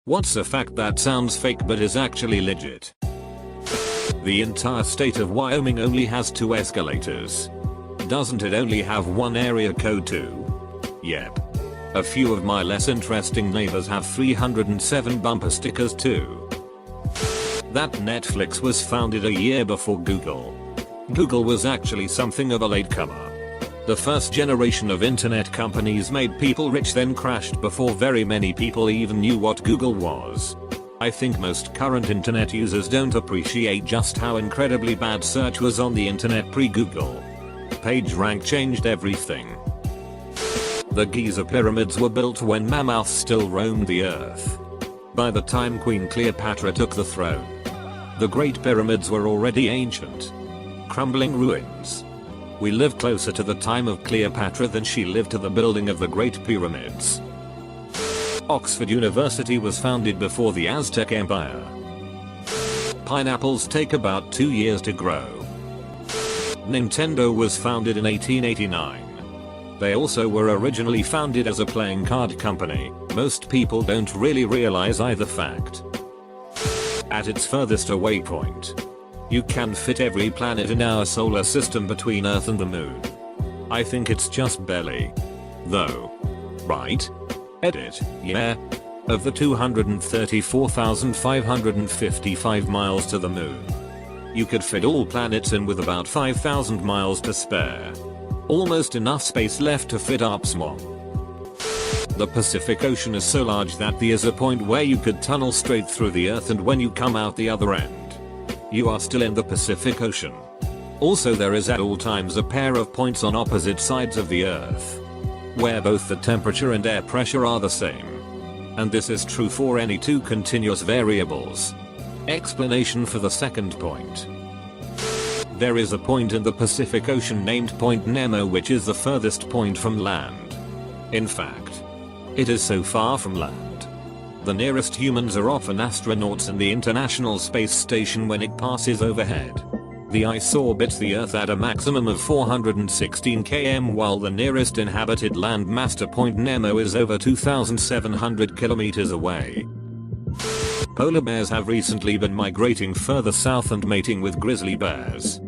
What's a fact that sounds fake but is actually legit? The entire state of Wyoming only has 2 escalators. Doesn't it only have 1 area code too? Yep. A few of my less interesting neighbors have 307 bumper stickers too. That Netflix was founded a year before Google. Google was actually something of a latecomer. The first generation of internet companies made people rich, then crashed before very many people even knew what Google was. I think most current internet users don't appreciate just how incredibly bad search was on the internet pre-Google. PageRank changed everything. The Giza pyramids were built when mammoths still roamed the earth. By the time Queen Cleopatra took the throne, the Great Pyramids were already ancient, crumbling ruins. We live closer to the time of Cleopatra than she lived to the building of the Great Pyramids. Oxford University was founded before the Aztec Empire. Pineapples take about 2 years to grow. Nintendo was founded in 1889. They also were originally founded as a playing card company. Most people don't really realize either fact. At its furthest away point, you can fit every planet in our solar system between Earth and the Moon. I think it's just barely, though. Right? Edit, yeah. Of the 234,555 miles to the Moon, you could fit all planets in with about 5,000 miles to spare. Almost enough space left to fit Upsmog. The Pacific Ocean is so large that there's a point where you could tunnel straight through the Earth, and when you come out the other end, you are still in the Pacific Ocean. Also, there is at all times a pair of points on opposite sides of the Earth, where both the temperature and air pressure are the same. And this is true for any 2 continuous variables. Explanation for the second point. There is a point in the Pacific Ocean named Point Nemo, which is the furthest point from land. In fact, it is so far from land. The nearest humans are often astronauts in the International Space Station when it passes overhead. The ice orbits the Earth at a maximum of 416 km, while the nearest inhabited landmass to Point Nemo is over 2,700 kilometers away. Polar bears have recently been migrating further south and mating with grizzly bears,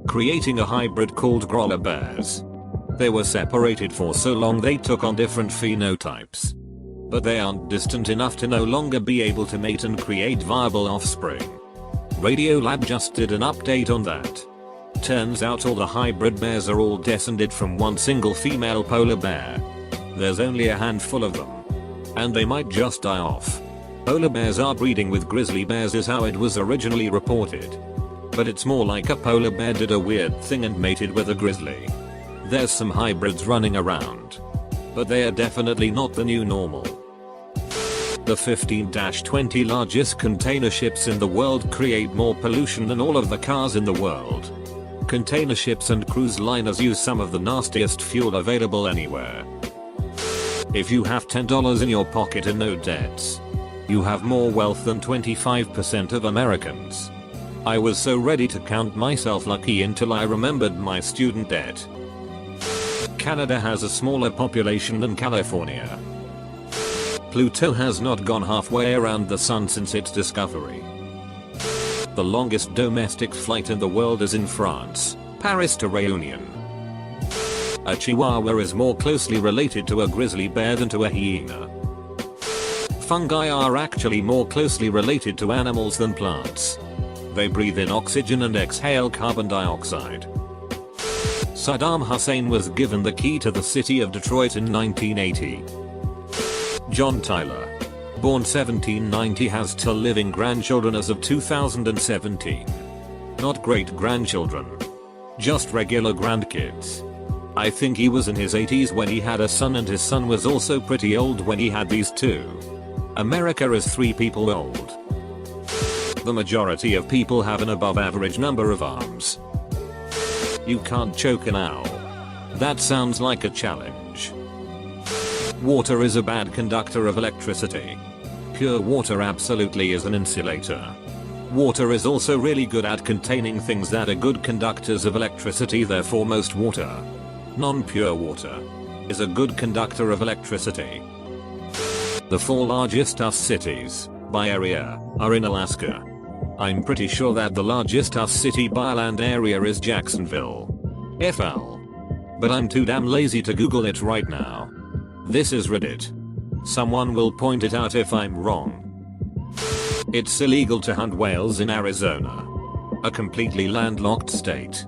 creating a hybrid called growler bears. They were separated for so long they took on different phenotypes, but they aren't distant enough to no longer be able to mate and create viable offspring. Radiolab just did an update on that. Turns out all the hybrid bears are all descended from one single female polar bear. There's only a handful of them, and they might just die off. Polar bears are breeding with grizzly bears is how it was originally reported. But it's more like a polar bear did a weird thing and mated with a grizzly. There's some hybrids running around, but they are definitely not the new normal. The 15-20 largest container ships in the world create more pollution than all of the cars in the world. Container ships and cruise liners use some of the nastiest fuel available anywhere. If you have $10 in your pocket and no debts, you have more wealth than 25% of Americans. I was so ready to count myself lucky until I remembered my student debt. Canada has a smaller population than California. Pluto has not gone halfway around the sun since its discovery. The longest domestic flight in the world is in France, Paris to Réunion. A chihuahua is more closely related to a grizzly bear than to a hyena. Fungi are actually more closely related to animals than plants. They breathe in oxygen and exhale carbon dioxide. Saddam Hussein was given the key to the city of Detroit in 1980. John Tyler, born 1790, has 2 living grandchildren as of 2017. Not great-grandchildren, just regular grandkids. I think he was in his 80s when he had a son, and his son was also pretty old when he had these 2. America is 3 people old. The majority of people have an above average number of arms. You can't choke an owl. That sounds like a challenge. Water is a bad conductor of electricity. Pure water absolutely is an insulator. Water is also really good at containing things that are good conductors of electricity, therefore most water, non-pure water, is a good conductor of electricity. The 4 largest US cities, by area, are in Alaska. I'm pretty sure that the largest US city by land area is Jacksonville, FL. But I'm too damn lazy to Google it right now. This is Reddit. Someone will point it out if I'm wrong. It's illegal to hunt whales in Arizona, a completely landlocked state.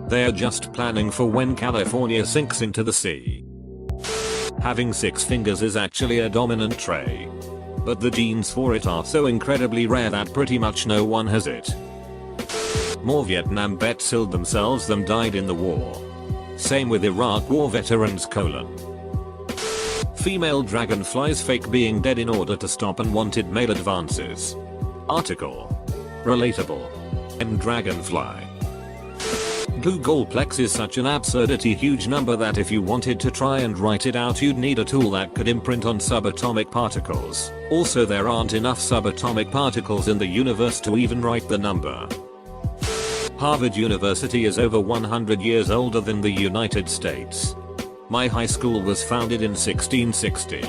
They're just planning for when California sinks into the sea. Having 6 fingers is actually a dominant trait, but the genes for it are so incredibly rare that pretty much no one has it. More Vietnam vets killed themselves than died in the war. Same with Iraq war veterans : female dragonflies fake being dead in order to stop unwanted male advances. Article. Relatable. Dragonfly. Googleplex is such an absurdity huge number that if you wanted to try and write it out you'd need a tool that could imprint on subatomic particles. Also there aren't enough subatomic particles in the universe to even write the number. Harvard University is over 100 years older than the United States. My high school was founded in 1660.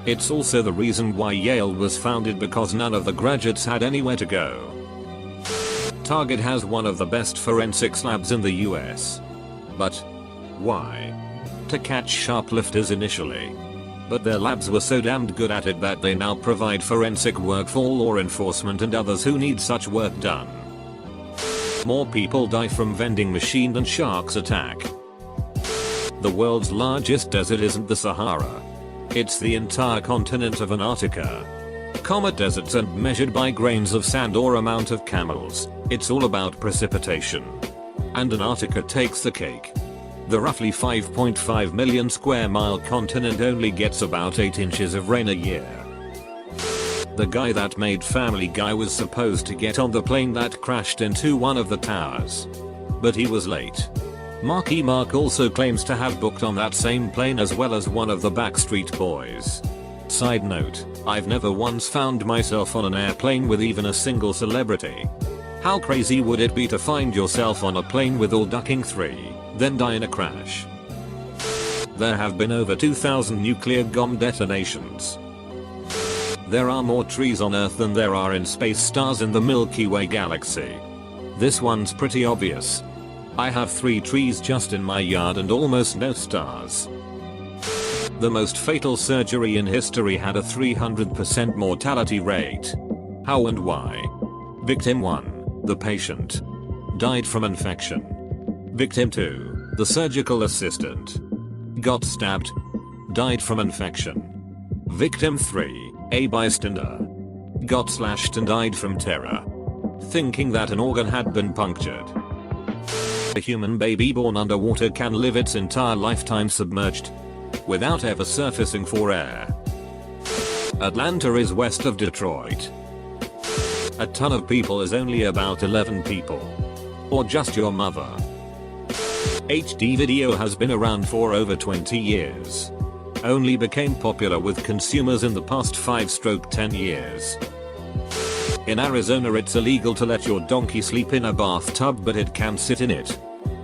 It's also the reason why Yale was founded, because none of the graduates had anywhere to go. Target has one of the best forensics labs in the US. But why? To catch shoplifters initially. But their labs were so damned good at it that they now provide forensic work for law enforcement and others who need such work done. More people die from vending machine than sharks attack. The world's largest desert isn't the Sahara. It's the entire continent of Antarctica. Comet deserts and measured by grains of sand or amount of camels. It's all about precipitation. And Antarctica takes the cake. The roughly 5.5 million square mile continent only gets about 8 inches of rain a year. The guy that made Family Guy was supposed to get on the plane that crashed into one of the towers, but he was late. Marky Mark also claims to have booked on that same plane as well as one of the Backstreet Boys. Side note, I've never once found myself on an airplane with even a single celebrity. How crazy would it be to find yourself on a plane with all ducking 3, then die in a crash? There have been over 2,000 nuclear bomb detonations. There are more trees on Earth than there are in space stars in the Milky Way galaxy. This one's pretty obvious. I have 3 trees just in my yard and almost no stars. The most fatal surgery in history had a 300% mortality rate. How and why? Victim 1, the patient, died from infection. Victim 2, the surgical assistant, got stabbed, died from infection. Victim 3, a bystander, got slashed and died from terror, thinking that an organ had been punctured. A human baby born underwater can live its entire lifetime submerged, without ever surfacing for air. Atlanta is west of Detroit. A ton of people is only about 11 people. Or just your mother. HD video has been around for over 20 years. Only became popular with consumers in the past 5-10 years. In Arizona it's illegal to let your donkey sleep in a bathtub, but it can sit in it.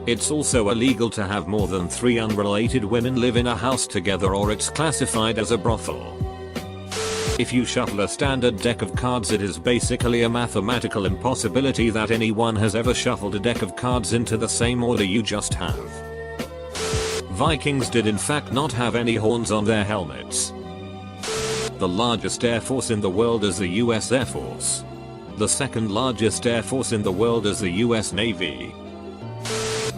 It's also illegal to have more than 3 unrelated women live in a house together, or it's classified as a brothel. If you shuffle a standard deck of cards, it is basically a mathematical impossibility that anyone has ever shuffled a deck of cards into the same order you just have. Vikings did in fact not have any horns on their helmets. The largest air force in the world is the US Air Force. The second largest air force in the world is the US Navy.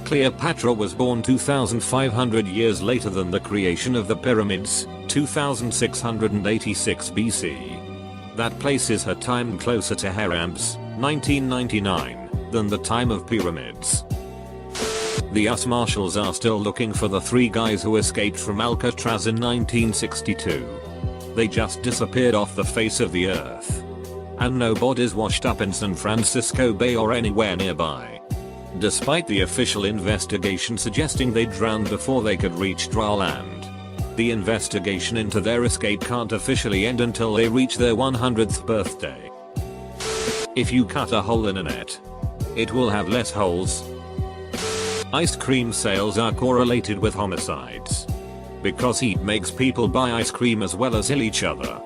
Cleopatra was born 2,500 years later than the creation of the pyramids, 2686 BC. That places her time closer to Hiram's, 1999, than the time of pyramids. The US Marshals are still looking for the 3 guys who escaped from Alcatraz in 1962. They just disappeared off the face of the earth. And no bodies washed up in San Francisco Bay or anywhere nearby. Despite the official investigation suggesting they drowned before they could reach dry land. The investigation into their escape can't officially end until they reach their 100th birthday. If you cut a hole in a net, it will have less holes. Ice cream sales are correlated with homicides. Because heat makes people buy ice cream as well as kill each other.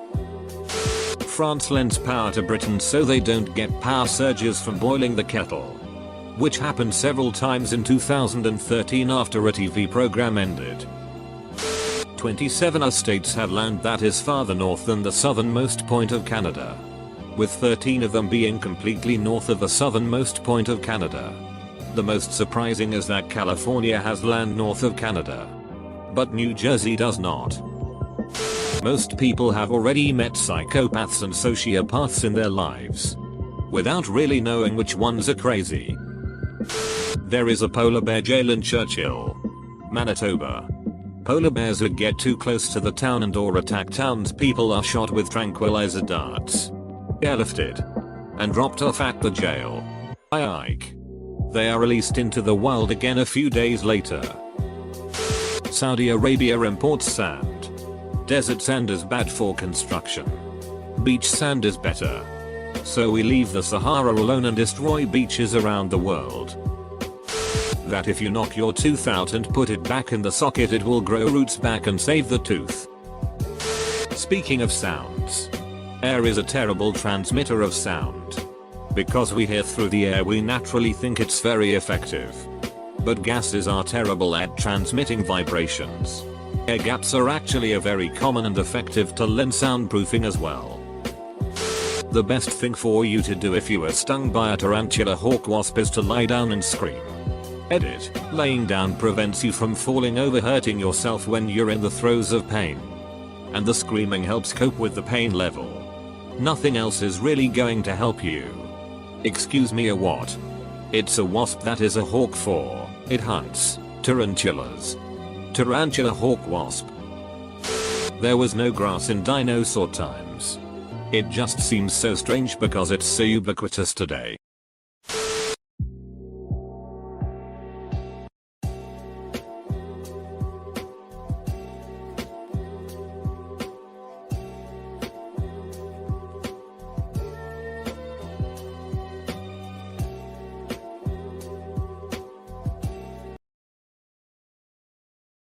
France lends power to Britain so they don't get power surges from boiling the kettle. Which happened several times in 2013 after a TV program ended. 27 states have land that is farther north than the southernmost point of Canada, with 13 of them being completely north of the southernmost point of Canada. The most surprising is that California has land north of Canada, but New Jersey does not. Most people have already met psychopaths and sociopaths in their lives, without really knowing which ones are crazy. There is a polar bear jail in Churchill, Manitoba. Polar bears who get too close to the town and or attack townspeople are shot with tranquilizer darts, airlifted, and dropped off at the jail. Ike. They are released into the wild again a few days later. Saudi Arabia imports sand. Desert sand is bad for construction. Beach sand is better. So we leave the Sahara alone and destroy beaches around the world. That if you knock your tooth out and put it back in the socket, it will grow roots back and save the tooth. Speaking of sounds, air is a terrible transmitter of sound. Because we hear through the air, we naturally think it's very effective. But gases are terrible at transmitting vibrations. Air gaps are actually a very common and effective tool in soundproofing as well. The best thing for you to do if you are stung by a tarantula hawk wasp is to lie down and scream. Edit. Laying down prevents you from falling over hurting yourself when you're in the throes of pain. And the screaming helps cope with the pain level. Nothing else is really going to help you. Excuse me, a what? It's a wasp that is a hawk for. It hunts tarantulas. Tarantula hawk wasp. There was no grass in dinosaur times. It just seems so strange because it's so ubiquitous today.